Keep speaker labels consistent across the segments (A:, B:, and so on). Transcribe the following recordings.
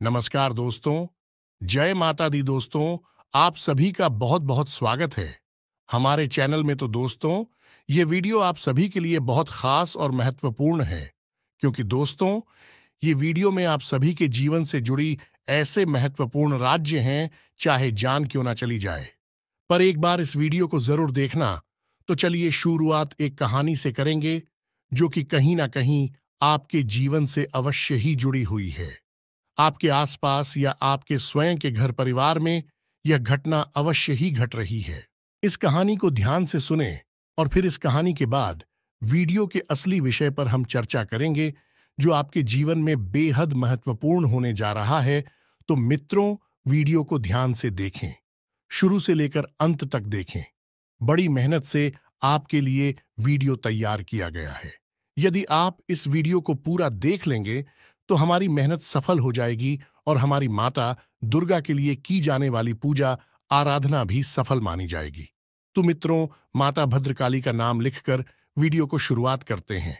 A: नमस्कार दोस्तों। जय माता दी दोस्तों। आप सभी का बहुत बहुत स्वागत है हमारे चैनल में। तो दोस्तों, ये वीडियो आप सभी के लिए बहुत खास और महत्वपूर्ण है, क्योंकि दोस्तों, ये वीडियो में आप सभी के जीवन से जुड़ी ऐसे महत्वपूर्ण राज्य हैं, चाहे जान क्यों ना चली जाए, पर एक बार इस वीडियो को जरूर देखना। तो चलिए शुरुआत एक कहानी से करेंगे, जो कि कहीं ना कहीं आपके जीवन से अवश्य ही जुड़ी हुई है। आपके आसपास या आपके स्वयं के घर परिवार में यह घटना अवश्य ही घट रही है। इस कहानी को ध्यान से सुने और फिर इस कहानी के बाद वीडियो के असली विषय पर हम चर्चा करेंगे, जो आपके जीवन में बेहद महत्वपूर्ण होने जा रहा है। तो मित्रों, वीडियो को ध्यान से देखें, शुरू से लेकर अंत तक देखें। बड़ी मेहनत से आपके लिए वीडियो तैयार किया गया है। यदि आप इस वीडियो को पूरा देख लेंगे तो हमारी मेहनत सफल हो जाएगी और हमारी माता दुर्गा के लिए की जाने वाली पूजा आराधना भी सफल मानी जाएगी। तो मित्रों, माता भद्रकाली का नाम लिखकर वीडियो को शुरुआत करते हैं।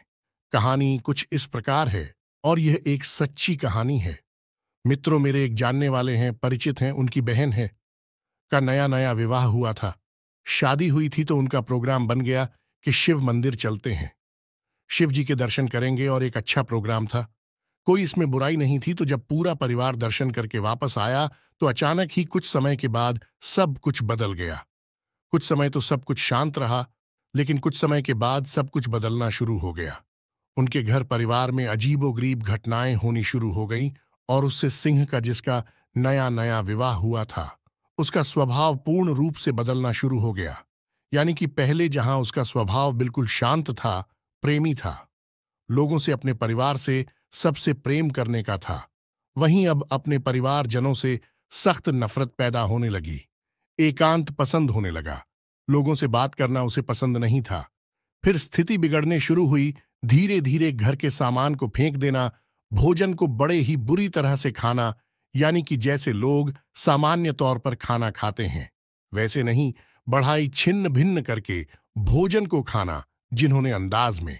A: कहानी कुछ इस प्रकार है, और यह एक सच्ची कहानी है। मित्रों, मेरे एक जानने वाले हैं, परिचित हैं, उनकी बहन है, का नया नया विवाह हुआ था। शादी हुई थी तो उनका प्रोग्राम बन गया कि शिव मंदिर चलते हैं, शिव जी के दर्शन करेंगे, और एक अच्छा प्रोग्राम था। कोई इसमें बुराई नहीं थी। तो जब पूरा परिवार दर्शन करके वापस आया तो अचानक ही कुछ समय के बाद सब कुछ बदल गया। कुछ समय तो सब कुछ शांत रहा, लेकिन कुछ समय के बाद सब कुछ बदलना शुरू हो गया। उनके घर परिवार में अजीबोगरीब घटनाएं होनी शुरू हो गईं, और उससे सिंह का, जिसका नया नया विवाह हुआ था, उसका स्वभाव पूर्ण रूप से बदलना शुरू हो गया। यानी कि पहले जहां उसका स्वभाव बिल्कुल शांत था, प्रेमी था, लोगों से, अपने परिवार से सबसे प्रेम करने का था, वहीं अब अपने परिवारजनों से सख्त नफरत पैदा होने लगी। एकांत पसंद होने लगा, लोगों से बात करना उसे पसंद नहीं था। फिर स्थिति बिगड़ने शुरू हुई। धीरे धीरे घर के सामान को फेंक देना, भोजन को बड़े ही बुरी तरह से खाना, यानी कि जैसे लोग सामान्य तौर पर खाना खाते हैं वैसे नहीं, बढ़ाई छिन्न भिन्न करके भोजन को खाना जिन्होंने अंदाज में,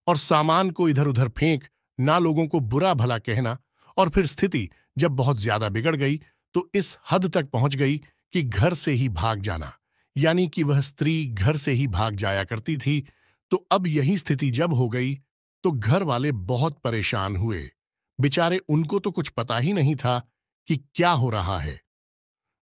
A: और सामान को इधर उधर फेंक, ना लोगों को बुरा भला कहना। और फिर स्थिति जब बहुत ज्यादा बिगड़ गई तो इस हद तक पहुंच गई कि घर से ही भाग जाना, यानी कि वह स्त्री घर से ही भाग जाया करती थी। तो अब यही स्थिति जब हो गई तो घर वाले बहुत परेशान हुए। बेचारे, उनको तो कुछ पता ही नहीं था कि क्या हो रहा है।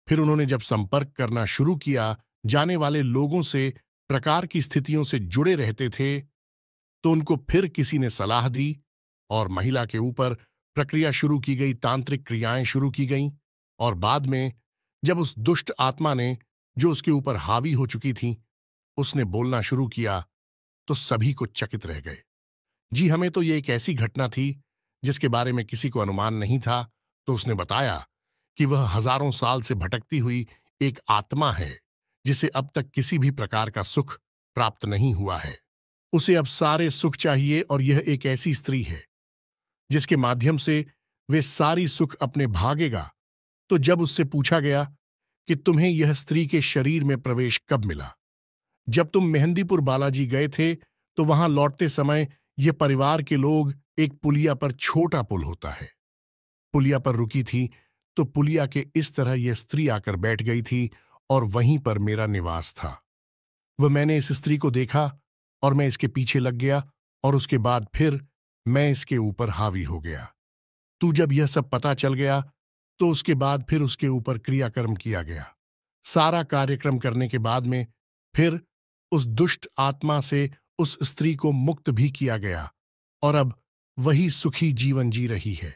A: फिर उन्होंने जब संपर्क करना शुरू किया जाने वाले लोगों से, प्रकार की स्थितियों से जुड़े रहते थे, तो उनको फिर किसी ने सलाह दी और महिला के ऊपर प्रक्रिया शुरू की गई, तांत्रिक क्रियाएं शुरू की गईं। और बाद में जब उस दुष्ट आत्मा ने, जो उसके ऊपर हावी हो चुकी थी, उसने बोलना शुरू किया, तो सभी को चकित रह गए। जी, हमें तो ये एक ऐसी घटना थी जिसके बारे में किसी को अनुमान नहीं था। तो उसने बताया कि वह हजारों साल से भटकती हुई एक आत्मा है, जिसे अब तक किसी भी प्रकार का सुख प्राप्त नहीं हुआ है। उसे अब सारे सुख चाहिए, और यह एक ऐसी स्त्री है जिसके माध्यम से वे सारी सुख अपने भागेगा। तो जब उससे पूछा गया कि तुम्हें यह स्त्री के शरीर में प्रवेश कब मिला, जब तुम मेहंदीपुर बालाजी गए थे, तो वहां लौटते समय यह परिवार के लोग, एक पुलिया पर, छोटा पुल होता है, पुलिया पर रुकी थी, तो पुलिया के इस तरह यह स्त्री आकर बैठ गई थी, और वहीं पर मेरा निवास था। वह, मैंने इस स्त्री को देखा और मैं इसके पीछे लग गया, और उसके बाद फिर मैं इसके ऊपर हावी हो गया। तू जब यह सब पता चल गया तो उसके बाद फिर उसके ऊपर क्रियाकर्म किया गया। सारा कार्यक्रम करने के बाद में फिर उस दुष्ट आत्मा से उस स्त्री को मुक्त भी किया गया, और अब वही सुखी जीवन जी रही है।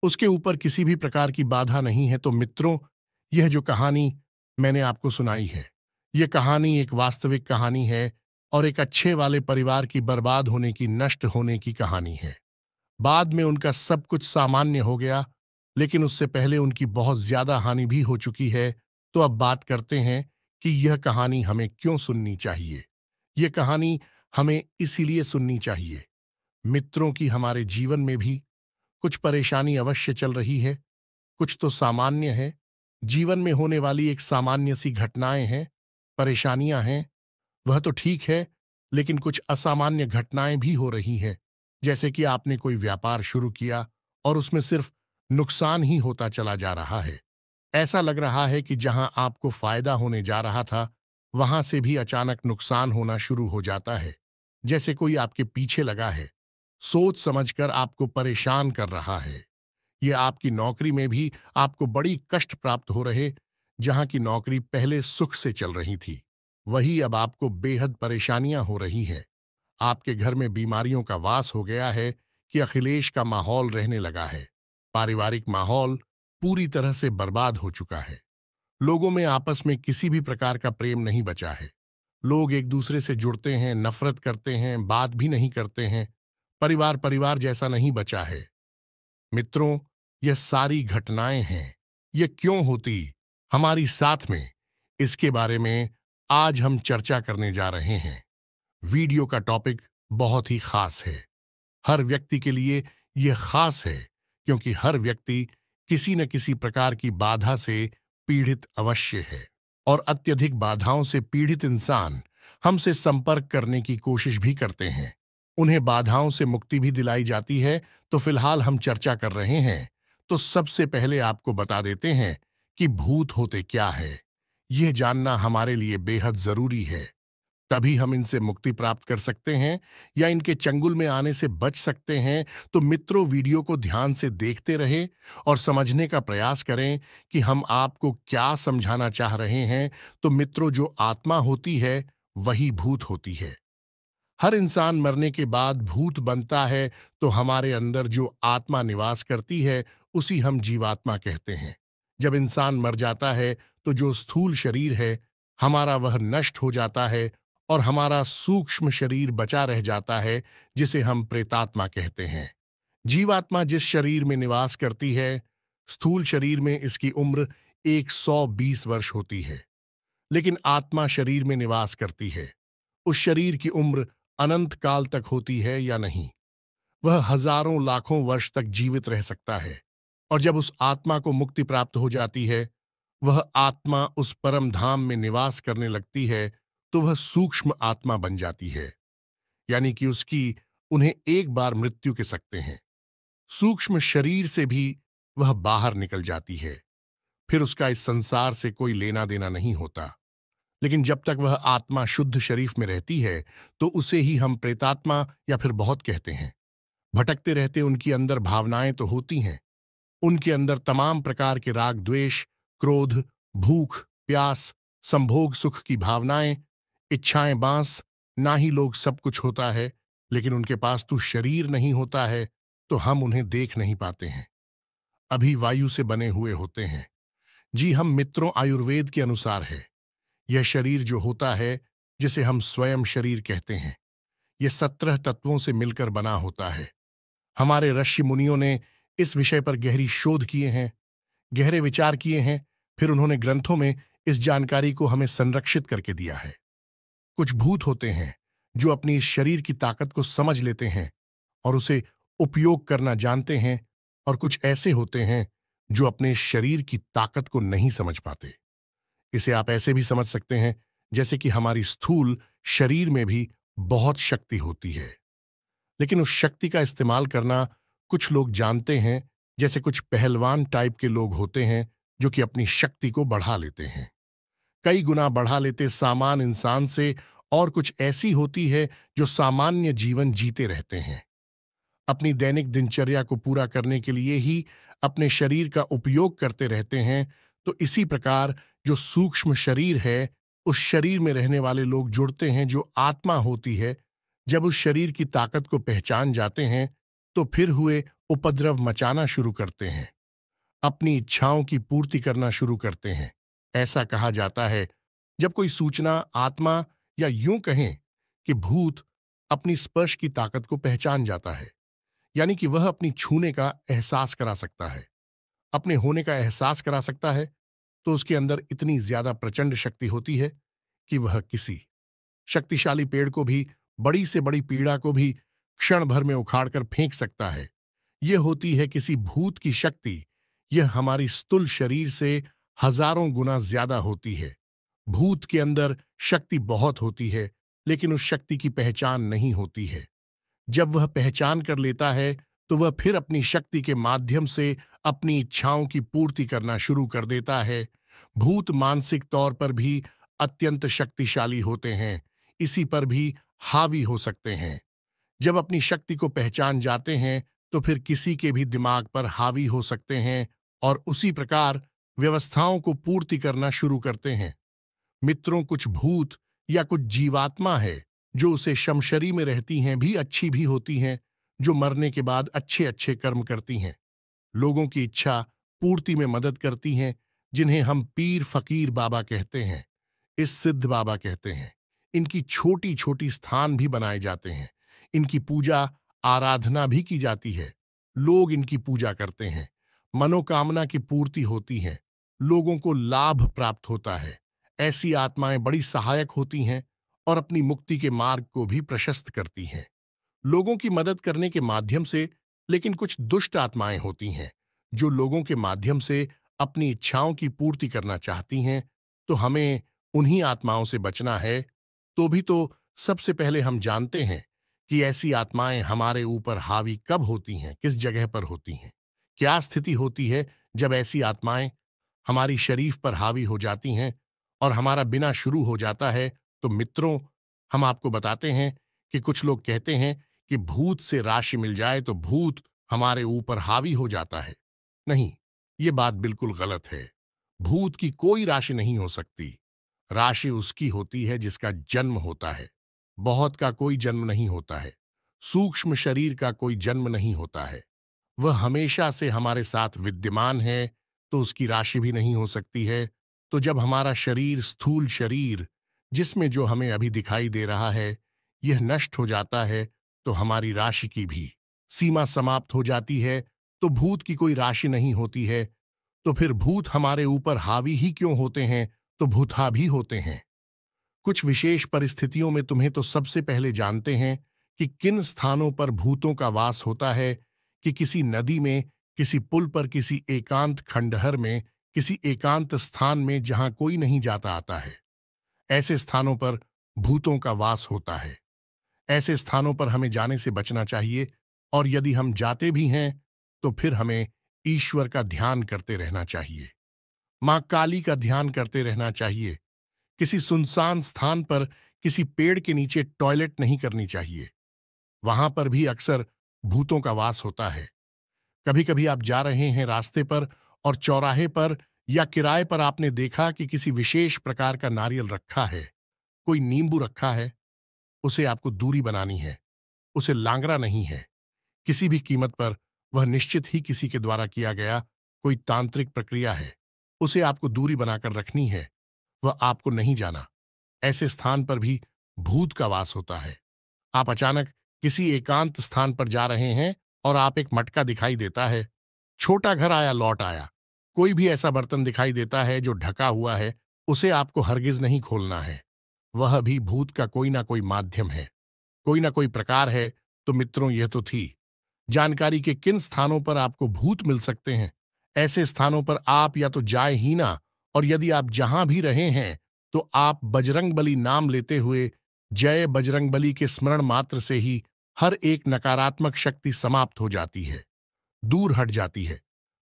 A: उसके ऊपर किसी भी प्रकार की बाधा नहीं है। तो मित्रों, यह जो कहानी मैंने आपको सुनाई है, यह कहानी एक वास्तविक कहानी है, और एक अच्छे वाले परिवार की बर्बाद होने की, नष्ट होने की कहानी है। बाद में उनका सब कुछ सामान्य हो गया, लेकिन उससे पहले उनकी बहुत ज्यादा हानि भी हो चुकी है। तो अब बात करते हैं कि यह कहानी हमें क्यों सुननी चाहिए। यह कहानी हमें इसीलिए सुननी चाहिए, मित्रों, की हमारे जीवन में भी कुछ परेशानी अवश्य चल रही है। कुछ तो सामान्य है, जीवन में होने वाली एक सामान्य सी घटनाएं हैं, परेशानियां हैं, वह तो ठीक है। लेकिन कुछ असामान्य घटनाएं भी हो रही हैं, जैसे कि आपने कोई व्यापार शुरू किया और उसमें सिर्फ नुकसान ही होता चला जा रहा है। ऐसा लग रहा है कि जहां आपको फायदा होने जा रहा था, वहां से भी अचानक नुकसान होना शुरू हो जाता है, जैसे कोई आपके पीछे लगा है, सोच समझकर आपको परेशान कर रहा है। ये आपकी नौकरी में भी आपको बड़ी कष्ट प्राप्त हो रहे। जहां की नौकरी पहले सुख से चल रही थी, वही अब आपको बेहद परेशानियां हो रही हैं। आपके घर में बीमारियों का वास हो गया है कि अखिलेश का माहौल रहने लगा है। पारिवारिक माहौल पूरी तरह से बर्बाद हो चुका है। लोगों में आपस में किसी भी प्रकार का प्रेम नहीं बचा है। लोग एक दूसरे से जुड़ते हैं, नफरत करते हैं, बात भी नहीं करते हैं। परिवार परिवार जैसा नहीं बचा है। मित्रों, यह सारी घटनाएं हैं। ये क्यों होती हमारी साथ में, इसके बारे में आज हम चर्चा करने जा रहे हैं। वीडियो का टॉपिक बहुत ही खास है। हर व्यक्ति के लिए यह खास है, क्योंकि हर व्यक्ति किसी न किसी प्रकार की बाधा से पीड़ित अवश्य है। और अत्यधिक बाधाओं से पीड़ित इंसान हमसे संपर्क करने की कोशिश भी करते हैं। उन्हें बाधाओं से मुक्ति भी दिलाई जाती है। तो फिलहाल हम चर्चा कर रहे हैं। तो सबसे पहले आपको बता देते हैं कि भूत होते क्या है। यह जानना हमारे लिए बेहद जरूरी है। तभी हम इनसे मुक्ति प्राप्त कर सकते हैं या इनके चंगुल में आने से बच सकते हैं। तो मित्रों, वीडियो को ध्यान से देखते रहे और समझने का प्रयास करें कि हम आपको क्या समझाना चाह रहे हैं। तो मित्रों, जो आत्मा होती है वही भूत होती है। हर इंसान मरने के बाद भूत बनता है। तो हमारे अंदर जो आत्मा निवास करती है उसी हम जीवात्मा कहते हैं। जब इंसान मर जाता है तो जो स्थूल शरीर है हमारा, वह नष्ट हो जाता है और हमारा सूक्ष्म शरीर बचा रह जाता है, जिसे हम प्रेतात्मा कहते हैं। जीवात्मा जिस शरीर में निवास करती है, स्थूल शरीर में इसकी उम्र 120 वर्ष होती है। लेकिन आत्मा शरीर में निवास करती है, उस शरीर की उम्र अनंत काल तक होती है या नहीं। वह हजारों लाखों वर्ष तक जीवित रह सकता है। और जब उस आत्मा को मुक्ति प्राप्त हो जाती है, वह आत्मा उस परम धाम में निवास करने लगती है। तो वह सूक्ष्म आत्मा बन जाती है, यानी कि उसकी उन्हें एक बार मृत्यु के सकते हैं। सूक्ष्म शरीर से भी वह बाहर निकल जाती है। फिर उसका इस संसार से कोई लेना देना नहीं होता। लेकिन जब तक वह आत्मा शुद्ध शरीफ में रहती है, तो उसे ही हम प्रेतात्मा या फिर बहुत कहते हैं। भटकते रहते उनकी अंदर भावनाएं तो होती हैं। उनके अंदर तमाम प्रकार के राग, द्वेष, क्रोध, भूख, प्यास, संभोग सुख की भावनाएं, इच्छाएं बांस। ना ही लोग सब कुछ होता है, लेकिन उनके पास तो शरीर नहीं होता है, तो हम उन्हें देख नहीं पाते हैं। अभी वायु से बने हुए होते हैं। जी हम मित्रों, आयुर्वेद के अनुसार है। यह शरीर जो होता है, जिसे हम स्वयं शरीर कहते हैं, यह 17 तत्वों से मिलकर बना होता है। हमारे ऋषि मुनियों ने इस विषय पर गहरी शोध किए हैं, गहरे विचार किए हैं। फिर उन्होंने ग्रंथों में इस जानकारी को हमें संरक्षित करके दिया है। कुछ भूत होते हैं जो अपनी इस शरीर की ताकत को समझ लेते हैं और उसे उपयोग करना जानते हैं, और कुछ ऐसे होते हैं जो अपने इस शरीर की ताकत को नहीं समझ पाते। इसे आप ऐसे भी समझ सकते हैं जैसे कि हमारी स्थूल शरीर में भी बहुत शक्ति होती है, लेकिन उस शक्ति का इस्तेमाल करना कुछ लोग जानते हैं। जैसे कुछ पहलवान टाइप के लोग होते हैं जो कि अपनी शक्ति को बढ़ा लेते हैं, कई गुना बढ़ा लेते सामान्य इंसान से। और कुछ ऐसी होती है जो सामान्य जीवन जीते रहते हैं, अपनी दैनिक दिनचर्या को पूरा करने के लिए ही अपने शरीर का उपयोग करते रहते हैं। तो इसी प्रकार जो सूक्ष्म शरीर है, उस शरीर में रहने वाले लोग जुड़ते हैं जो आत्मा होती है। जब उस शरीर की ताकत को पहचान जाते हैं, तो फिर हुए उपद्रव मचाना शुरू करते हैं, अपनी इच्छाओं की पूर्ति करना शुरू करते हैं। ऐसा कहा जाता है, जब कोई सूचना आत्मा या यूं कहें कि भूत अपनी स्पर्श की ताकत को पहचान जाता है, यानी कि वह अपनी छूने का एहसास करा सकता है, अपने होने का एहसास करा सकता है, तो उसके अंदर इतनी ज्यादा प्रचंड शक्ति होती है कि वह किसी शक्तिशाली पेड़ को भी, बड़ी से बड़ी पीड़ा को भी क्षण भर में उखाड़कर फेंक सकता है। यह होती है किसी भूत की शक्ति। यह हमारी स्थूल शरीर से हजारों गुना ज्यादा होती है। भूत के अंदर शक्ति बहुत होती है, लेकिन उस शक्ति की पहचान नहीं होती है। जब वह पहचान कर लेता है, तो वह फिर अपनी शक्ति के माध्यम से अपनी इच्छाओं की पूर्ति करना शुरू कर देता है। भूत मानसिक तौर पर भी अत्यंत शक्तिशाली होते हैं, इसी पर भी हावी हो सकते हैं। जब अपनी शक्ति को पहचान जाते हैं तो फिर किसी के भी दिमाग पर हावी हो सकते हैं और उसी प्रकार व्यवस्थाओं को पूर्ति करना शुरू करते हैं। मित्रों, कुछ भूत या कुछ जीवात्मा है जो उसे शमशरी में रहती हैं, भी अच्छी भी होती हैं, जो मरने के बाद अच्छे अच्छे कर्म करती हैं, लोगों की इच्छा पूर्ति में मदद करती हैं, जिन्हें हम पीर फकीर बाबा कहते हैं, इस सिद्ध बाबा कहते हैं। इनकी छोटी छोटी स्थान भी बनाए जाते हैं, इनकी पूजा आराधना भी की जाती है, लोग इनकी पूजा करते हैं, मनोकामना की पूर्ति होती है, लोगों को लाभ प्राप्त होता है। ऐसी आत्माएं बड़ी सहायक होती हैं और अपनी मुक्ति के मार्ग को भी प्रशस्त करती हैं, लोगों की मदद करने के माध्यम से। लेकिन कुछ दुष्ट आत्माएं होती हैं जो लोगों के माध्यम से अपनी इच्छाओं की पूर्ति करना चाहती हैं, तो हमें उन्हीं आत्माओं से बचना है। तो भी तो सबसे पहले हम जानते हैं कि ऐसी आत्माएं हमारे ऊपर हावी कब होती हैं, किस जगह पर होती हैं, क्या स्थिति होती है जब ऐसी आत्माएं हमारी शरीफ पर हावी हो जाती हैं और हमारा बिना शुरू हो जाता है। तो मित्रों, हम आपको बताते हैं कि कुछ लोग कहते हैं कि भूत से राशि मिल जाए तो भूत हमारे ऊपर हावी हो जाता है। नहीं, ये बात बिल्कुल गलत है। भूत की कोई राशि नहीं हो सकती। राशि उसकी होती है जिसका जन्म होता है। बहुत का कोई जन्म नहीं होता है, सूक्ष्म शरीर का कोई जन्म नहीं होता है। वह हमेशा से हमारे साथ विद्यमान है, तो उसकी राशि भी नहीं हो सकती है। तो जब हमारा शरीर, स्थूल शरीर, जिसमें जो हमें अभी दिखाई दे रहा है, यह नष्ट हो जाता है, तो हमारी राशि की भी सीमा समाप्त हो जाती है। तो भूत की कोई राशि नहीं होती है। तो फिर भूत हमारे ऊपर हावी ही क्यों होते हैं? तो भूता भी होते हैं। कुछ विशेष परिस्थितियों में तुम्हें तो सबसे पहले जानते हैं कि किन स्थानों पर भूतों का वास होता है, कि किसी नदी में, किसी पुल पर, किसी एकांत खंडहर में, किसी एकांत स्थान में जहां कोई नहीं जाता आता है। ऐसे स्थानों पर भूतों का वास होता है। ऐसे स्थानों पर हमें जाने से बचना चाहिए, और यदि हम जाते भी हैं तो फिर हमें ईश्वर का ध्यान करते रहना चाहिए, मां काली का ध्यान करते रहना चाहिए। किसी सुनसान स्थान पर किसी पेड़ के नीचे टॉयलेट नहीं करनी चाहिए, वहां पर भी अक्सर भूतों का वास होता है। कभी कभी आप जा रहे हैं रास्ते पर और चौराहे पर या किराए पर आपने देखा कि किसी विशेष प्रकार का नारियल रखा है, कोई नींबू रखा है, उसे आपको दूरी बनानी है, उसे लांगरा नहीं है किसी भी कीमत पर। वह निश्चित ही किसी के द्वारा किया गया कोई तांत्रिक प्रक्रिया है, उसे आपको दूरी बनाकर रखनी है, वह आपको नहीं जाना। ऐसे स्थान पर भी भूत का वास होता है। आप अचानक किसी एकांत स्थान पर जा रहे हैं और आप एक मटका दिखाई देता है, छोटा घर आया लौट आया, कोई भी ऐसा बर्तन दिखाई देता है जो ढका हुआ है, उसे आपको हरगिज नहीं खोलना है। वह भी भूत का कोई ना कोई माध्यम है, कोई ना कोई प्रकार है। तो मित्रों, यह तो थी जानकारी के किन स्थानों पर आपको भूत मिल सकते हैं। ऐसे स्थानों पर आप या तो जाए ही ना, और यदि आप जहां भी रहे हैं तो आप बजरंगबली नाम लेते हुए, जय बजरंगबली के स्मरण मात्र से ही हर एक नकारात्मक शक्ति समाप्त हो जाती है, दूर हट जाती है।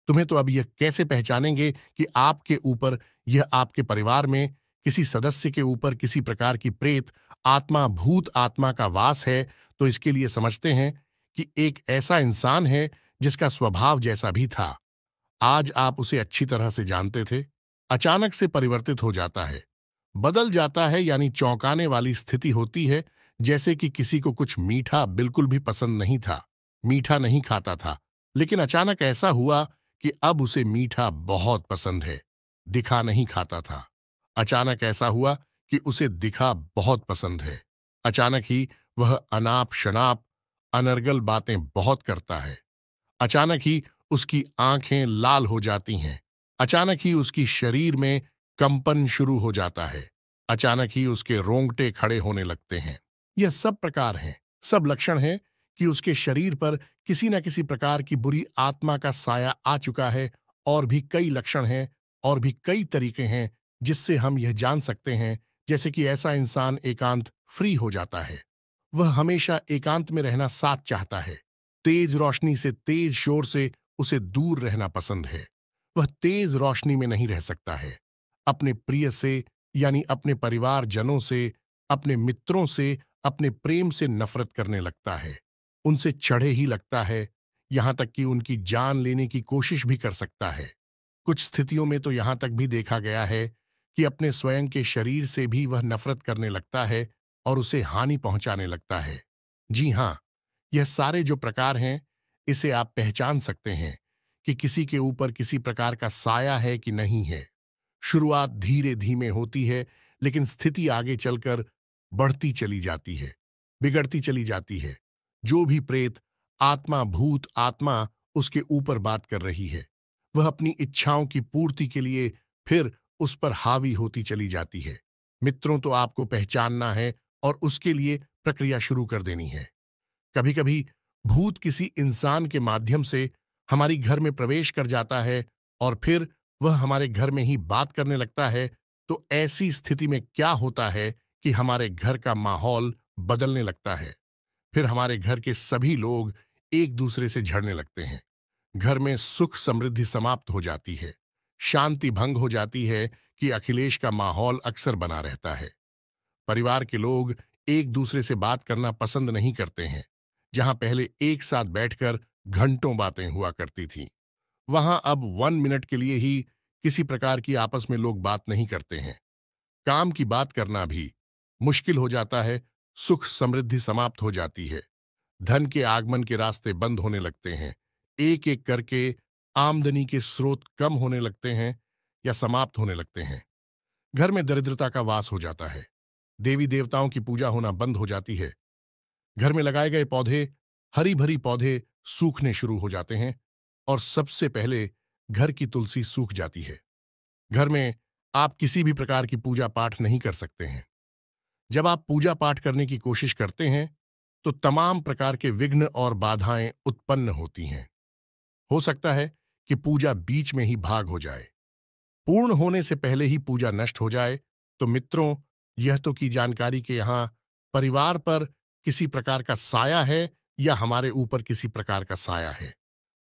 A: तुम्हें तो अब यह कैसे पहचानेंगे कि आपके ऊपर, यह आपके परिवार में किसी सदस्य के ऊपर किसी प्रकार की प्रेत आत्मा, भूत आत्मा का वास है? तो इसके लिए समझते हैं कि एक ऐसा इंसान है जिसका स्वभाव जैसा भी था, आज आप उसे अच्छी तरह से जानते थे, अचानक से परिवर्तित हो जाता है, बदल जाता है, यानी चौंकाने वाली स्थिति होती है। जैसे कि किसी को कुछ मीठा बिल्कुल भी पसंद नहीं था, मीठा नहीं खाता था, लेकिन अचानक ऐसा हुआ कि अब उसे मीठा बहुत पसंद है, दिखा नहीं खाता था। अचानक ऐसा हुआ कि उसे दिखा बहुत पसंद है। अचानक ही वह अनाप शनाप अनर्गल बातें बहुत करता है। अचानक ही उसकी आंखें लाल हो जाती हैं। अचानक ही उसकी शरीर में कंपन शुरू हो जाता है। अचानक ही उसके रोंगटे खड़े होने लगते हैं। यह सब प्रकार हैं, सब लक्षण हैं कि उसके शरीर पर किसी न किसी प्रकार की बुरी आत्मा का साया आ चुका है। और भी कई लक्षण हैं, और भी कई तरीके हैं जिससे हम यह जान सकते हैं। जैसे कि ऐसा इंसान एकांत फ्री हो जाता है, वह हमेशा एकांत में रहना साथ चाहता है, तेज रोशनी से, तेज शोर से उसे दूर रहना पसंद है। वह तेज रोशनी में नहीं रह सकता है। अपने प्रिय से यानी अपने परिवारजनों से, अपने मित्रों से, अपने प्रेम से नफरत करने लगता है। उनसे चढ़े ही लगता है, यहां तक कि उनकी जान लेने की कोशिश भी कर सकता है। कुछ स्थितियों में तो यहां तक भी देखा गया है कि अपने स्वयं के शरीर से भी वह नफरत करने लगता है और उसे हानि पहुंचाने लगता है। जी हां, यह सारे जो प्रकार हैं, इसे आप पहचान सकते हैं कि किसी के ऊपर किसी प्रकार का साया है कि नहीं है। शुरुआत धीरे धीमे होती है, लेकिन स्थिति आगे चलकर बढ़ती चली जाती है, बिगड़ती चली जाती है। जो भी प्रेत, आत्मा, भूत आत्मा उसके ऊपर बात कर रही है, वह अपनी इच्छाओं की पूर्ति के लिए फिर उस पर हावी होती चली जाती है। मित्रों, तो आपको पहचानना है और उसके लिए प्रक्रिया शुरू कर देनी है। कभी कभी भूत किसी इंसान के माध्यम से हमारी घर में प्रवेश कर जाता है और फिर वह हमारे घर में ही बात करने लगता है। तो ऐसी स्थिति में क्या होता है कि हमारे घर का माहौल बदलने लगता है। फिर हमारे घर के सभी लोग एक दूसरे से झड़ने लगते हैं। घर में सुख समृद्धि समाप्त हो जाती है। शांति भंग हो जाती है कि अखिलेश का माहौल अक्सर बना रहता है। परिवार के लोग एक दूसरे से बात करना पसंद नहीं करते हैं। जहां पहले एक साथ बैठकर घंटों बातें हुआ करती थीं, वहां अब 1 मिनट के लिए ही किसी प्रकार की आपस में लोग बात नहीं करते हैं। काम की बात करना भी मुश्किल हो जाता है। सुख समृद्धि समाप्त हो जाती है। धन के आगमन के रास्ते बंद होने लगते हैं। एक एक करके आमदनी के स्रोत कम होने लगते हैं या समाप्त होने लगते हैं। घर में दरिद्रता का वास हो जाता है। देवी देवताओं की पूजा होना बंद हो जाती है। घर में लगाए गए पौधे, हरी भरी पौधे सूखने शुरू हो जाते हैं और सबसे पहले घर की तुलसी सूख जाती है। घर में आप किसी भी प्रकार की पूजा पाठ नहीं कर सकते हैं। जब आप पूजा पाठ करने की कोशिश करते हैं तो तमाम प्रकार के विघ्न और बाधाएं उत्पन्न होती हैं। हो सकता है कि पूजा बीच में ही भाग हो जाए, पूर्ण होने से पहले ही पूजा नष्ट हो जाए। तो मित्रों, यह तो की जानकारी के यहाँ परिवार पर किसी प्रकार का साया है या हमारे ऊपर किसी प्रकार का साया है,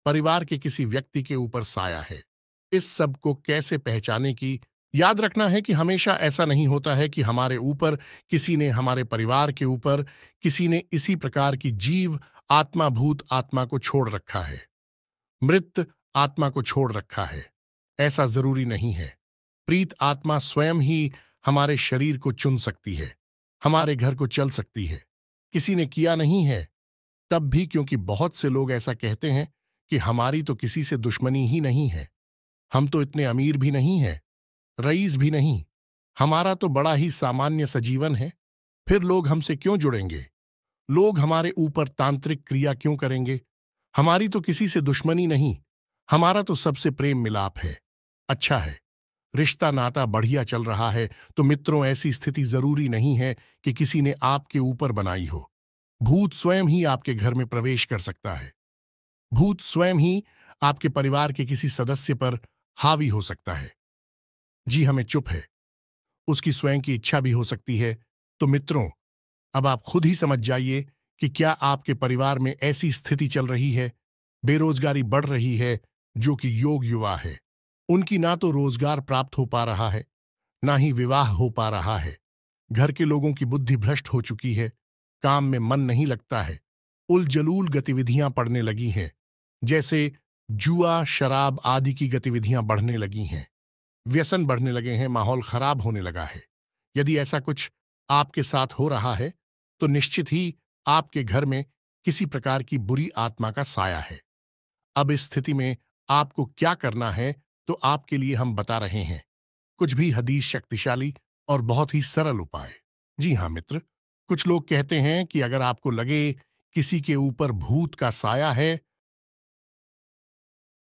A: परिवार के किसी व्यक्ति के ऊपर साया है। इस सब को कैसे पहचाने की याद रखना है कि हमेशा ऐसा नहीं होता है कि हमारे ऊपर किसी ने, हमारे परिवार के ऊपर किसी ने इसी प्रकार की जीव आत्मा, भूत आत्मा को छोड़ रखा है, मृत आत्मा को छोड़ रखा है। ऐसा जरूरी नहीं है। प्रीत आत्मा स्वयं ही हमारे शरीर को चुन सकती है, हमारे घर को चल सकती है। किसी ने किया नहीं है तब भी, क्योंकि बहुत से लोग ऐसा कहते हैं कि हमारी तो किसी से दुश्मनी ही नहीं है, हम तो इतने अमीर भी नहीं हैं, रईस भी नहीं, हमारा तो बड़ा ही सामान्य सा जीवन है, फिर लोग हमसे क्यों जुड़ेंगे, लोग हमारे ऊपर तांत्रिक क्रिया क्यों करेंगे। हमारी तो किसी से दुश्मनी नहीं, हमारा तो सबसे प्रेम मिलाप है, अच्छा है, रिश्ता नाता बढ़िया चल रहा है। तो मित्रों, ऐसी स्थिति जरूरी नहीं है कि किसी ने आपके ऊपर बनाई हो। भूत स्वयं ही आपके घर में प्रवेश कर सकता है। भूत स्वयं ही आपके परिवार के किसी सदस्य पर हावी हो सकता है। जी, हमें चुप है, उसकी स्वयं की इच्छा भी हो सकती है। तो मित्रों, अब आप खुद ही समझ जाइए कि क्या आपके परिवार में ऐसी स्थिति चल रही है। बेरोजगारी बढ़ रही है, जो कि योग युवा है, उनकी ना तो रोजगार प्राप्त हो पा रहा है, ना ही विवाह हो पा रहा है। घर के लोगों की बुद्धि भ्रष्ट हो चुकी है, काम में मन नहीं लगता है, उलझुल गतिविधियां पड़ने लगी हैं, जैसे जुआ, शराब आदि की गतिविधियां बढ़ने लगी हैं, व्यसन बढ़ने लगे हैं, माहौल खराब होने लगा है। यदि ऐसा कुछ आपके साथ हो रहा है तो निश्चित ही आपके घर में किसी प्रकार की बुरी आत्मा का साया है। अब इस स्थिति में आपको क्या करना है, तो आपके लिए हम बता रहे हैं कुछ भी हदीस शक्तिशाली और बहुत ही सरल उपाय। जी हां मित्र, कुछ लोग कहते हैं कि अगर आपको लगे किसी के ऊपर भूत का साया है